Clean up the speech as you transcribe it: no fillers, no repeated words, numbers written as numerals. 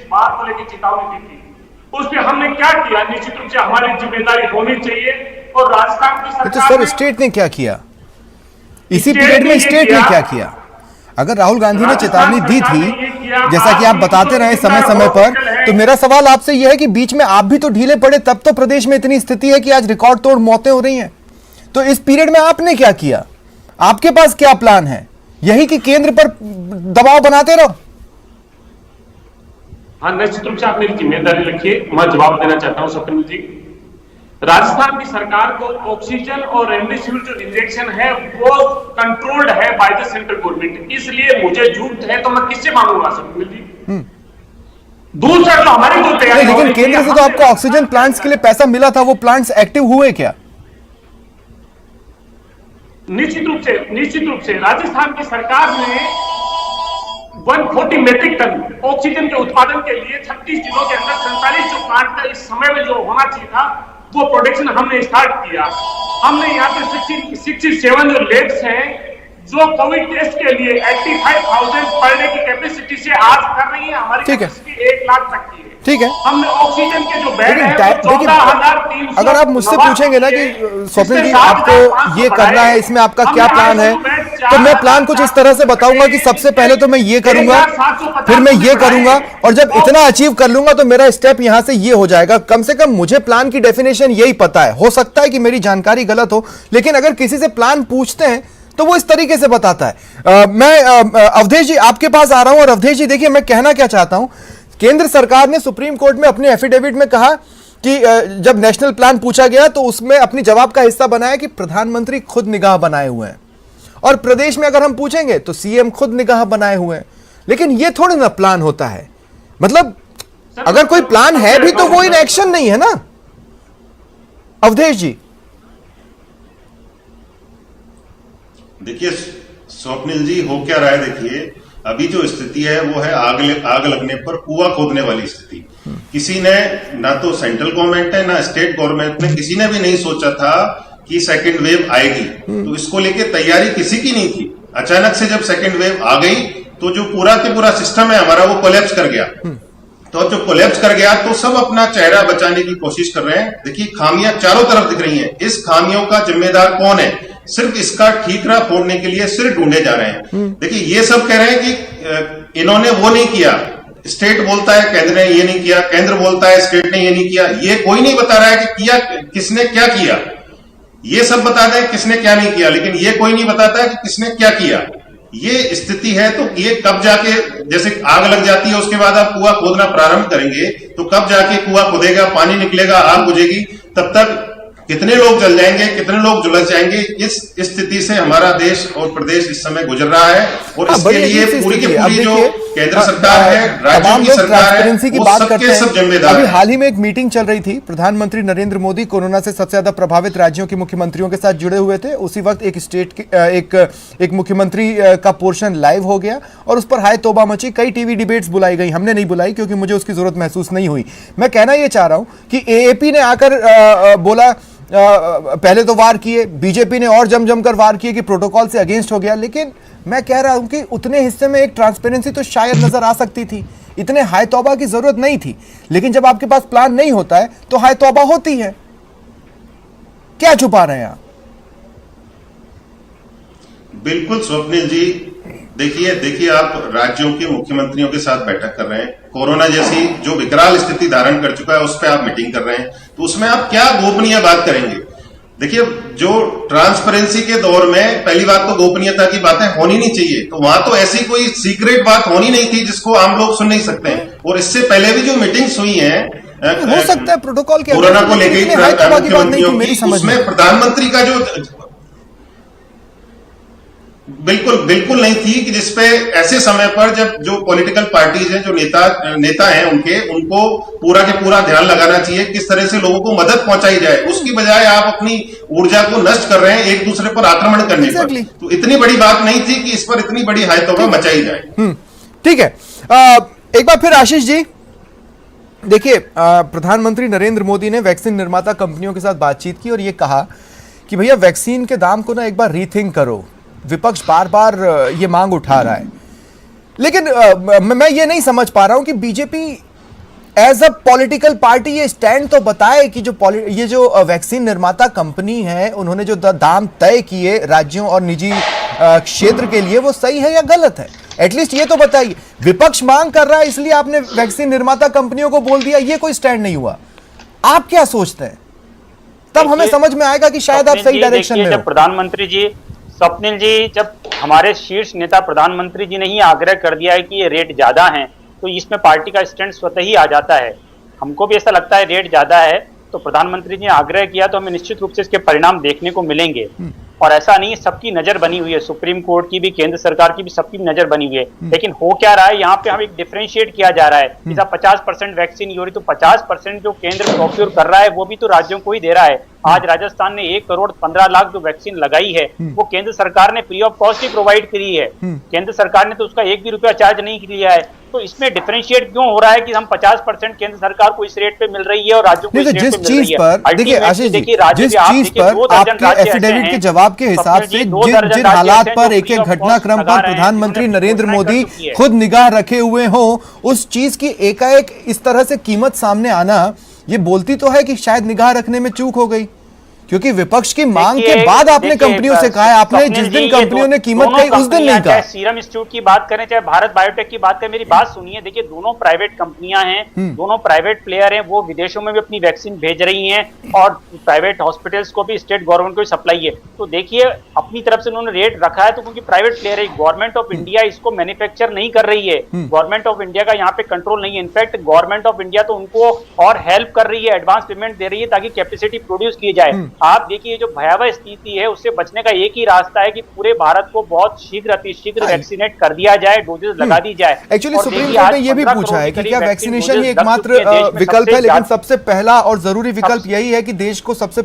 बात को लेकर चेतावनी दी थी, उस पर हमने क्या किया? निश्चित रूप से हमारी जिम्मेदारी होनी चाहिए। और राजस्थान की सरकार, तो सर स्टेट ने क्या किया इसी पीरियड में? स्टेट ने क्या किया? अगर राहुल गांधी ने चेतावनी दी थी, जैसा कि आप बताते रहे समय समय पर, तो मेरा सवाल आपसे यह है कि बीच में आप भी तो ढीले पड़े, तब तो प्रदेश में इतनी स्थिति है कि आज रिकॉर्ड तोड़ मौतें हो रही हैं। तो इस पीरियड में आपने क्या किया? आपके पास क्या प्लान है? यही कि केंद्र पर दबाव बनाते रहो? हाँ, निश्चित रूप से आप मेरी जिम्मेदारी रखिए, मैं जवाब देना चाहता हूं स्वप्निल जी। राजस्थान की सरकार को ऑक्सीजन और रेमडेसिविर जो इंजेक्शन है वो कंट्रोल्ड है बाय द सेंट्रल गवर्नमेंट, इसलिए मुझे जरूरत है तो मैं किससे मांगूंगा स्वप्निल जी? दूसरा जो हमारी जो तैयारी, लेकिन केंद्र से तो आपको ऑक्सीजन प्लांट्स के लिए पैसा मिला था, वो प्लांट्स एक्टिव हुए क्या? निश्चित रूप से राजस्थान की सरकार ने 140 मेट्रिक टन ऑक्सीजन के उत्पादन के लिए 36 दिनों के अंदर 47 जो प्लांट का इस समय में जो होना चाहिए था वो प्रोडक्शन हमने स्टार्ट किया। हमने यहाँ पे 67 जो लैब्स हैं जो कोविड टेस्ट के लिए 85,000 पर डे की कैपेसिटी से आज कर रही है। हमारी कैपेसिटी 1 लाख तक की है। ठीक है, हमने ऑक्सीजन के जो बेड है 14,300। अगर आप मुझसे पूछेंगे ना कि स्वप्निल जी आपको ये करना है, इसमें आपका क्या प्लान है, तो मैं प्लान कुछ इस तरह से बताऊंगा कि सबसे पहले तो मैं ये करूंगा, फिर मैं ये करूंगा, और जब इतना अचीव कर लूंगा तो मेरा स्टेप यहां से ये हो जाएगा। कम से कम मुझे प्लान की डेफिनेशन यही पता है। हो सकता है कि मेरी जानकारी गलत हो, लेकिन अगर किसी से प्लान पूछते हैं तो वो इस तरीके से बताता है। मैं अवधेश जी आपके पास आ रहा हूं। और अवधेश जी देखिए, मैं कहना क्या चाहता हूं, केंद्र सरकार ने सुप्रीम कोर्ट में अपने एफिडेविट में कहा कि जब नेशनल प्लान पूछा गया तो उसमें अपनी जवाब का हिस्सा बनाया कि प्रधानमंत्री खुद निगाह बनाए हुए हैं, और प्रदेश में अगर हम पूछेंगे तो सीएम खुद निगाह बनाए हुए हैं। लेकिन ये थोड़ी ना प्लान होता है। मतलब अगर कोई प्लान है भी तो वो इन एक्शन नहीं है ना अवधेश जी? देखिए स्वप्निल जी, हो क्या रहा है, देखिए अभी जो स्थिति है वो है आग लगने पर कुआं खोदने वाली स्थिति। किसी ने, ना तो सेंट्रल गवर्नमेंट है ना स्टेट गवर्नमेंट ने, किसी ने भी नहीं सोचा था कि सेकंड वेव आएगी। तो इसको लेके तैयारी किसी की नहीं थी। अचानक से जब सेकंड वेव आ गई तो जो पूरा के पूरा सिस्टम है हमारा वो कोलैप्स कर गया। तो जब कोलैप्स कर गया तो सब अपना चेहरा बचाने की कोशिश कर रहे हैं। देखिए खामियां चारों तरफ दिख रही हैं। इस खामियों का जिम्मेदार कौन है? सिर्फ इसका ठीकरा फोड़ने के लिए सिर ढूंढे जा रहे हैं। देखिए ये सब कह रहे हैं कि इन्होंने वो नहीं किया, स्टेट बोलता है केंद्र ने ये नहीं किया, केंद्र बोलता है स्टेट ने ये नहीं किया। ये कोई नहीं बता रहा है कि किया किसने, क्या किया। ये सब बता दें किसने क्या नहीं किया, लेकिन ये कोई नहीं बताता है कि किसने क्या किया। ये स्थिति है। तो ये कब जाके, जैसे आग लग जाती है उसके बाद आप कुआं खोदना प्रारंभ करेंगे तो कब जाके कुआं खुदेगा, पानी निकलेगा, आग बुझेगी, तब तक कितने लोग जल जाएंगे, कितने लोग झुलस जाएंगे। इस स्थिति से हमारा देश और प्रदेश इस समय गुजर रहा है। और इसके लिए पूरी की पूरी जो केंद्र सरकार है, राज्यों की सरकार है, वो सबके सब जिम्मेदार हैं। अभी हाल ही में एक मीटिंग चल रही थी, प्रधानमंत्री नरेंद्र मोदी कोरोना से सबसे ज्यादा प्रभावित राज्यों के मुख्यमंत्रियों के साथ जुड़े हुए थे। उसी वक्त एक स्टेट एक मुख्यमंत्री का पोर्शन लाइव हो गया और उस पर हाय तौबा मची। कई टीवी डिबेट्स बुलाई गई, हमने नहीं बुलाई क्योंकि मुझे उसकी जरूरत महसूस नहीं हुई। मैं कहना यह चाह रहा हूं कि एएपी ने आकर बोला, पहले तो वार किए, बीजेपी ने और जम कर वार किए कि प्रोटोकॉल से अगेंस्ट हो गया। लेकिन मैं कह रहा हूं कि उतने हिस्से में एक ट्रांसपेरेंसी तो शायद नजर आ सकती थी। इतने हाय तौबा की जरूरत नहीं थी। लेकिन जब आपके पास प्लान नहीं होता है तो हाय तौबा होती है। क्या छुपा रहे हैं आप? बिल्कुल स्वप्निल जी, देखिए आप राज्यों के मुख्यमंत्रियों के साथ बैठक कर रहे हैं। कोरोना जैसी जो विकराल स्थिति धारण कर चुका है उस पर आप मीटिंग कर रहे हैं, तो उसमें आप क्या गोपनीय बात करेंगे? देखिए जो ट्रांसपेरेंसी के दौर में पहली बात तो गोपनीयता की बातें होनी नहीं चाहिए, तो वहां तो ऐसी कोई सीक्रेट बात होनी नहीं थी जिसको आम लोग सुन नहीं सकते हैं। और इससे पहले भी जो मीटिंग्स हुई हैं, हो सकता है प्रोटोकॉल के कोरोना को लेकर मुख्यमंत्रियों की, उसमें प्रधानमंत्री का जो बिल्कुल नहीं थी कि जिसपे ऐसे समय पर जब जो पॉलिटिकल पार्टीज हैं, जो नेता हैं उनको पूरा के पूरा ध्यान लगाना चाहिए किस तरह से लोगों को मदद पहुंचाई जाए। उसकी बजाय आप अपनी ऊर्जा को नष्ट कर रहे हैं एक दूसरे पर आक्रमण करने पर। तो इतनी बड़ी बात नहीं थी कि इस पर इतनी बड़ी हाय तौबा मचाई जाए। ठीक है, एक बार फिर आशीष जी देखिए, प्रधानमंत्री नरेंद्र मोदी ने वैक्सीन निर्माता कंपनियों के साथ बातचीत की और यह कहा कि भैया वैक्सीन के दाम को ना एक बार रीथिंक करो। विपक्ष बार बार ये मांग उठा रहा है, लेकिन मैं ये नहीं समझ पा रहा हूं कि BJP as a political party ये स्टैंड तो बताए कि ये जो वैक्सीन निर्माता कंपनी है उन्होंने जो दाम तय किए राज्यों और निजी क्षेत्र के लिए वो सही है या गलत है, एटलीस्ट ये तो बताइए। विपक्ष मांग कर रहा है इसलिए आपने वैक्सीन निर्माता कंपनियों को बोल दिया, ये कोई स्टैंड नहीं हुआ। आप क्या सोचते हैं? तब हमें समझ में आएगा कि शायद आप सही डायरेक्शन में हो। प्रधानमंत्री जी, स्वप्निल जी, जब हमारे शीर्ष नेता प्रधानमंत्री जी ने ही आग्रह कर दिया है कि ये रेट ज्यादा है, तो इसमें पार्टी का स्टैंड स्वतः ही आ जाता है। हमको भी ऐसा लगता है रेट ज्यादा है, तो प्रधानमंत्री जी ने आग्रह किया तो हमें निश्चित रूप से इसके परिणाम देखने को मिलेंगे। और ऐसा नहीं है, सबकी नजर बनी हुई है, सुप्रीम कोर्ट की भी, केंद्र सरकार की भी, सबकी नजर बनी हुई है। लेकिन हो क्या रहा है, यहाँ पे हम एक डिफरेंशिएट किया जा रहा है कि 50% वैक्सीन हो रही, तो 50% जो केंद्र प्रोक्योर कर रहा है वो भी तो राज्यों को ही दे रहा है। आज राजस्थान ने 1,15,00,000 जो वैक्सीन लगाई है वो केंद्र सरकार ने free of cost he provide करी है। केंद्र सरकार ने तो उसका 1 भी रुपया चार्ज नहीं किया है। तो इसमें डिफरेंशिएट क्यों हो रहा है कि हम 50% केंद्र सरकार को इस रेट पे मिल रही है और राज्यों को इस रेट पे मिल रही है? जिस चीज पर देखिए आशीष जी, जिस चीज पर आपके एफिडेविट के जवाब के हिसाब से जिन हालात पर एक एक घटनाक्रम पर प्रधानमंत्री नरेंद्र मोदी खुद निगाह रखे हुए हो, उस चीज की एकाएक इस तरह से कीमत सामने आना ये बोलती तो है कि शायद निगाह रखने में चूक हो गई, क्योंकि विपक्ष की मांग के बाद आपने कंपनियों से कहा है, आपने जिस दिन कंपनियों ने कीमत कही उस दिन नहीं कहा। सीरम इंस्टीट्यूट की बात करें चाहे भारत बायोटेक की बात करें, मेरी बात सुनिए। देखिए, दोनों प्राइवेट कंपनियां हैं, दोनों प्राइवेट प्लेयर हैं, वो विदेशों में भी अपनी वैक्सीन भेज रही हैं और प्राइवेट हॉस्पिटल्स को भी, स्टेट गवर्नमेंट को भी सप्लाई है। तो देखिए, अपनी तरफ से उन्होंने रेट रखा है तो क्योंकि प्राइवेट प्लेयर है, गवर्नमेंट ऑफ इंडिया इसको मैन्युफैक्चर नहीं कर रही है, गवर्नमेंट ऑफ इंडिया का यहाँ पे कंट्रोल नहीं है। इनफैक्ट गवर्नमेंट ऑफ इंडिया तो उनको और हेल्प कर रही है, एडवांस पेमेंट दे रही है ताकि कैपेसिटी प्रोड्यूस की जाए। आप देखिए, जो भयावह स्थिति है उससे बचने का एक ही रास्ता है कि पूरे भारत को बहुत शीघ्र अतिशीघ्र वैक्सीनेट कर दिया जाए, डोजेस लगा दी जाए। एक्चुअली सुप्रीम कोर्ट ने यह भी पूछा है कि क्या वैक्सीनेशन ही एकमात्र विकल्प है, लेकिन सबसे पहला और जरूरी विकल्प यही है कि देश को सबसे